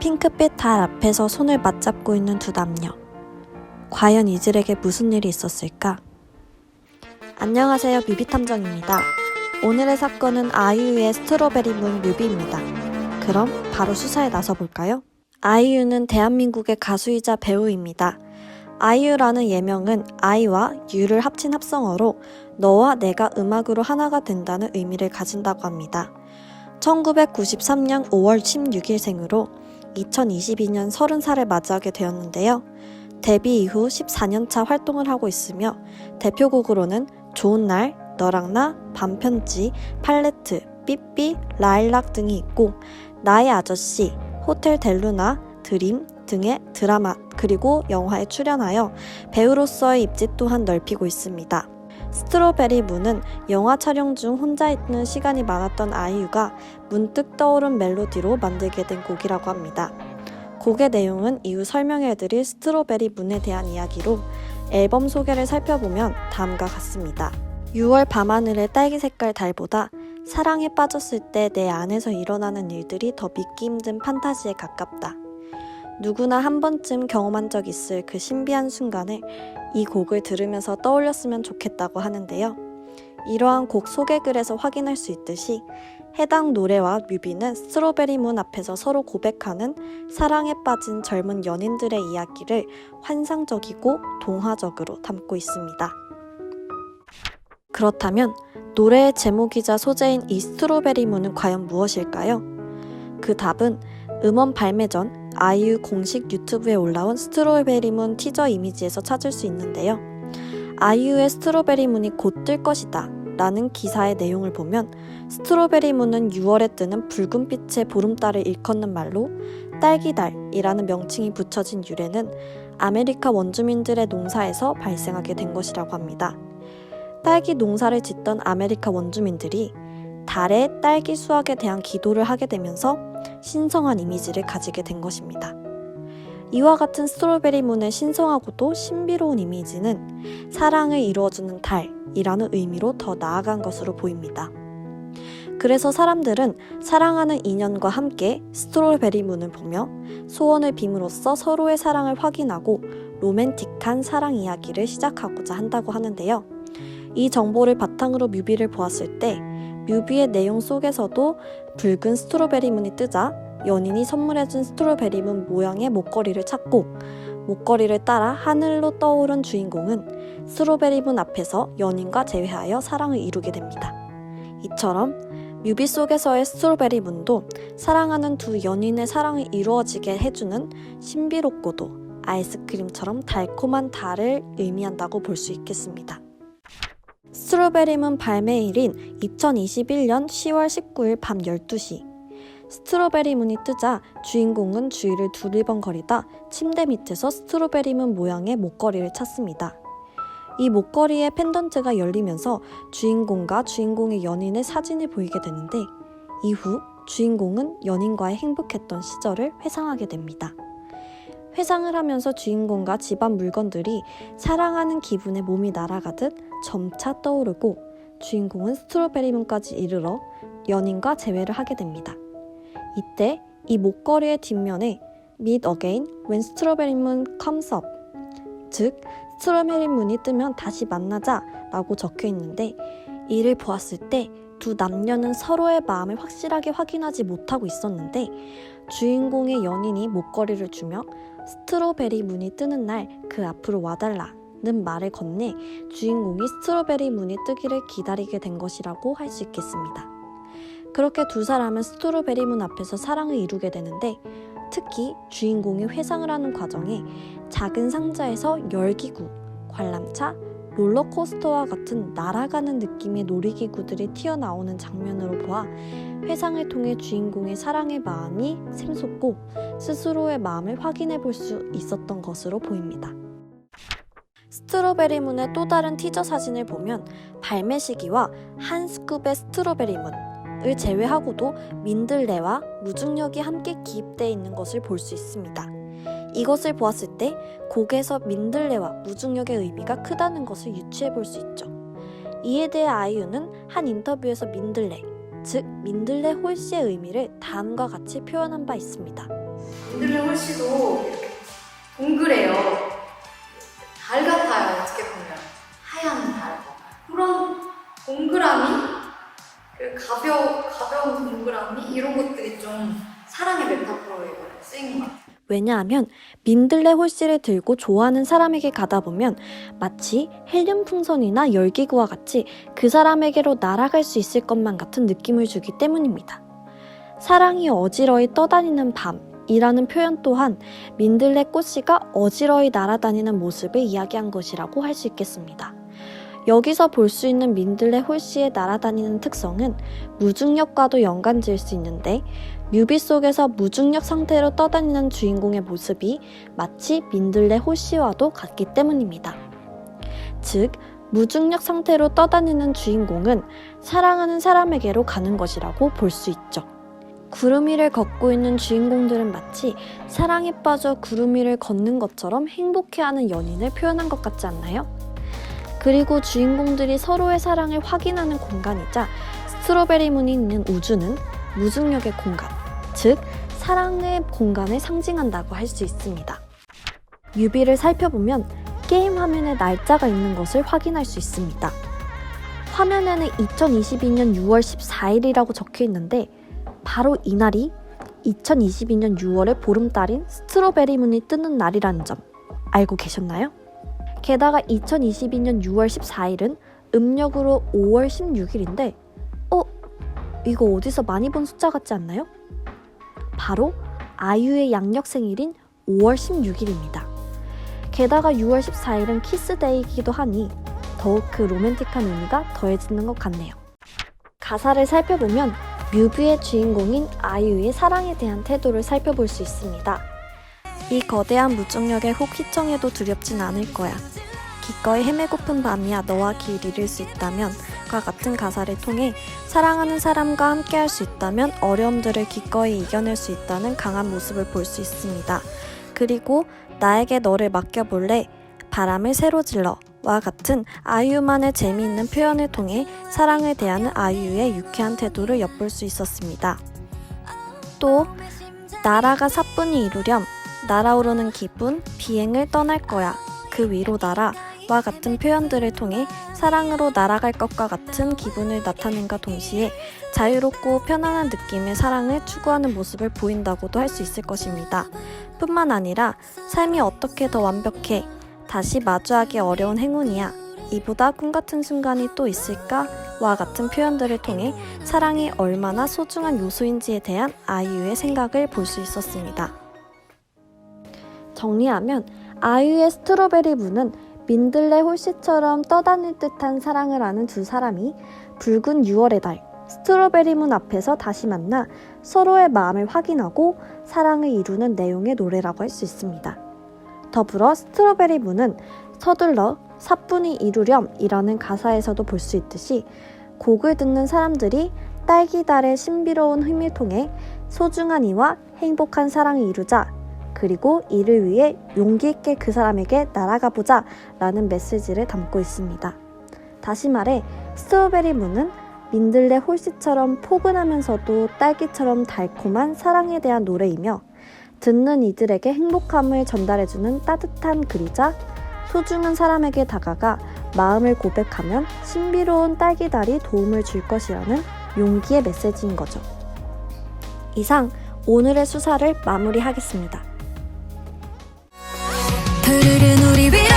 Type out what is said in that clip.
핑크빛 달 앞에서 손을 맞잡고 있는 두 남녀. 과연 이들에게 무슨 일이 있었을까? 안녕하세요, 뮤비탐정입니다. 오늘의 사건은 아이유의 스트로베리 문 뮤비입니다. 그럼 바로 수사에 나서볼까요? 아이유는 대한민국의 가수이자 배우입니다. 아이유라는 예명은 아이와 유를 합친 합성어로 너와 내가 음악으로 하나가 된다는 의미를 가진다고 합니다. 1993년 5월 16일생으로 2022년 30살을 맞이하게 되었는데요. 데뷔 이후 14년차 활동을 하고 있으며 대표곡으로는 좋은 날, 너랑 나, 밤편지, 팔레트, 삐삐, 라일락 등이 있고 나의 아저씨, 호텔 델루나, 드림 등의 드라마 그리고 영화에 출연하여 배우로서의 입지 또한 넓히고 있습니다. 스트로베리 문은 영화 촬영 중 혼자 있는 시간이 많았던 아이유가 문득 떠오른 멜로디로 만들게 된 곡이라고 합니다. 곡의 내용은 이후 설명해드릴 스트로베리 문에 대한 이야기로 앨범 소개를 살펴보면 다음과 같습니다. 6월 밤하늘의 딸기 색깔 달보다 사랑에 빠졌을 때 내 안에서 일어나는 일들이 더 믿기 힘든 판타지에 가깝다. 누구나 한 번쯤 경험한 적 있을 그 신비한 순간을 이 곡을 들으면서 떠올렸으면 좋겠다고 하는데요. 이러한 곡 소개글에서 확인할 수 있듯이 해당 노래와 뮤비는 스트로베리 문 앞에서 서로 고백하는 사랑에 빠진 젊은 연인들의 이야기를 환상적이고 동화적으로 담고 있습니다. 그렇다면 노래의 제목이자 소재인 이 스트로베리 문은 과연 무엇일까요? 그 답은 음원 발매 전 아이유 공식 유튜브에 올라온 스트로베리 문 티저 이미지에서 찾을 수 있는데요. 아이유의 스트로베리 문이 곧 뜰 것이다 라는 기사의 내용을 보면 스트로베리 문은 6월에 뜨는 붉은 빛의 보름달을 일컫는 말로 딸기달이라는 명칭이 붙여진 유래는 아메리카 원주민들의 농사에서 발생하게 된 것이라고 합니다. 딸기 농사를 짓던 아메리카 원주민들이 달의 딸기 수확에 대한 기도를 하게 되면서 신성한 이미지를 가지게 된 것입니다. 이와 같은 스트로베리 문의 신성하고도 신비로운 이미지는 사랑을 이루어주는 달이라는 의미로 더 나아간 것으로 보입니다. 그래서 사람들은 사랑하는 인연과 함께 스트로베리 문을 보며 소원을 빔으로써 서로의 사랑을 확인하고 로맨틱한 사랑 이야기를 시작하고자 한다고 하는데요. 이 정보를 바탕으로 뮤비를 보았을 때 뮤비의 내용 속에서도 붉은 스트로베리 문이 뜨자 연인이 선물해준 스트로베리 문 모양의 목걸이를 찾고 목걸이를 따라 하늘로 떠오른 주인공은 스트로베리 문 앞에서 연인과 재회하여 사랑을 이루게 됩니다. 이처럼 뮤비 속에서의 스트로베리 문도 사랑하는 두 연인의 사랑이 이루어지게 해주는 신비롭고도 아이스크림처럼 달콤한 달을 의미한다고 볼 수 있겠습니다. 스트로베리 문 발매일인 2021년 10월 19일 밤 12시 스트로베리 문이 뜨자 주인공은 주위를 두리번거리다 침대 밑에서 스트로베리 문 모양의 목걸이를 찾습니다. 이 목걸이의 펜던트가 열리면서 주인공과 주인공의 연인의 사진이 보이게 되는데 이후 주인공은 연인과의 행복했던 시절을 회상하게 됩니다. 회상을 하면서 주인공과 집안 물건들이 사랑하는 기분에 몸이 날아가듯 점차 떠오르고 주인공은 스트로베리 문까지 이르러 연인과 재회를 하게 됩니다. 이때 이 목걸이의 뒷면에 Meet again when strawberry moon comes up, 즉 스트로베리 문이 뜨면 다시 만나자 라고 적혀 있는데 이를 보았을 때 두 남녀는 서로의 마음을 확실하게 확인하지 못하고 있었는데 주인공의 연인이 목걸이를 주며 스트로베리 문이 뜨는 날 그 앞으로 와달라는 말을 건네 주인공이 스트로베리 문이 뜨기를 기다리게 된 것이라고 할 수 있겠습니다. 그렇게 두 사람은 스트로베리 문 앞에서 사랑을 이루게 되는데 특히 주인공이 회상을 하는 과정에 작은 상자에서 열기구, 관람차, 롤러코스터와 같은 날아가는 느낌의 놀이기구들이 튀어나오는 장면으로 보아 회상을 통해 주인공의 사랑의 마음이 샘솟고 스스로의 마음을 확인해 볼 수 있었던 것으로 보입니다. 스트로베리 문의 또 다른 티저 사진을 보면 발매 시기와 한 스쿱의 스트로베리 문을 제외하고도 민들레와 무중력이 함께 기입되어 있는 것을 볼 수 있습니다. 이것을 보았을 때 곡에서 민들레와 무중력의 의미가 크다는 것을 유추해 볼 수 있죠. 이에 대해 아이유는 한 인터뷰에서 민들레, 즉 민들레 홀씨의 의미를 다음과 같이 표현한 바 있습니다. 민들레 홀씨도 이렇게 동그래요. 달 같아요. 어떻게 보면 하얀 달. 그런 동그라미, 그 가벼운 동그라미 이런 것들이 좀 사랑의 메타포로 쓰인 것 같아요. 왜냐하면 민들레 홀씨를 들고 좋아하는 사람에게 가다 보면 마치 헬륨 풍선이나 열기구와 같이 그 사람에게로 날아갈 수 있을 것만 같은 느낌을 주기 때문입니다. 사랑이 어지러이 떠다니는 밤이라는 표현 또한 민들레 꽃씨가 어지러이 날아다니는 모습을 이야기한 것이라고 할 수 있겠습니다. 여기서 볼 수 있는 민들레 홀씨의 날아다니는 특성은 무중력과도 연관지을 수 있는데 뮤비 속에서 무중력 상태로 떠다니는 주인공의 모습이 마치 민들레 홀씨와도 같기 때문입니다. 즉, 무중력 상태로 떠다니는 주인공은 사랑하는 사람에게로 가는 것이라고 볼 수 있죠. 구름 위를 걷고 있는 주인공들은 마치 사랑에 빠져 구름 위를 걷는 것처럼 행복해하는 연인을 표현한 것 같지 않나요? 그리고 주인공들이 서로의 사랑을 확인하는 공간이자 스트로베리 문이 있는 우주는 무중력의 공간, 즉 사랑의 공간을 상징한다고 할 수 있습니다. 뮤비를 살펴보면 게임 화면에 날짜가 있는 것을 확인할 수 있습니다. 화면에는 2022년 6월 14일이라고 적혀 있는데 바로 이날이 2022년 6월의 보름달인 스트로베리 문이 뜨는 날이라는 점 알고 계셨나요? 게다가 2022년 6월 14일은 음력으로 5월 16일인데 이거 어디서 많이 본 숫자 같지 않나요? 바로 아이유의 양력 생일인 5월 16일입니다. 게다가 6월 14일은 키스데이이기도 하니 더욱 그 로맨틱한 의미가 더해지는 것 같네요. 가사를 살펴보면 뮤비의 주인공인 아이유의 사랑에 대한 태도를 살펴볼 수 있습니다. 이 거대한 무중력에 혹 휘청해도 두렵진 않을 거야. 기꺼이 헤매고픈 밤이야 너와 길 잃을 수 있다면 과 같은 가사를 통해 사랑하는 사람과 함께 할 수 있다면 어려움들을 기꺼이 이겨낼 수 있다는 강한 모습을 볼 수 있습니다. 그리고 나에게 너를 맡겨볼래? 바람을 새로 질러 와 같은 아이유만의 재미있는 표현을 통해 사랑을 대하는 아이유의 유쾌한 태도를 엿볼 수 있었습니다. 또 나라가 사뿐히 이루렴 날아오르는 기분 비행을 떠날 거야 그 위로 날아 와 같은 표현들을 통해 사랑으로 날아갈 것과 같은 기분을 나타낸과 동시에 자유롭고 편안한 느낌의 사랑을 추구하는 모습을 보인다고도 할 수 있을 것입니다. 뿐만 아니라 삶이 어떻게 더 완벽해 다시 마주하기 어려운 행운이야 이보다 꿈같은 순간이 또 있을까? 와 같은 표현들을 통해 사랑이 얼마나 소중한 요소인지에 대한 아이유의 생각을 볼 수 있었습니다. 정리하면 아이유의 스트로베리 문은 민들레 홀씨처럼 떠다닐 듯한 사랑을 하는 두 사람이 붉은 6월의 달, 스트로베리 문 앞에서 다시 만나 서로의 마음을 확인하고 사랑을 이루는 내용의 노래라고 할 수 있습니다. 더불어 스트로베리 문은 서둘러 사뿐히 이루렴 이라는 가사에서도 볼 수 있듯이 곡을 듣는 사람들이 딸기달의 신비로운 힘을 통해 소중한 이와 행복한 사랑을 이루자 그리고 이를 위해 용기 있게 그 사람에게 날아가보자 라는 메시지를 담고 있습니다. 다시 말해 스트로베리 문은 민들레 홀씨처럼 포근하면서도 딸기처럼 달콤한 사랑에 대한 노래이며 듣는 이들에게 행복함을 전달해주는 따뜻한 글이자 소중한 사람에게 다가가 마음을 고백하면 신비로운 딸기달이 도움을 줄 것이라는 용기의 메시지인 거죠. 이상 오늘의 수사를 마무리하겠습니다. 푸르른 우리 위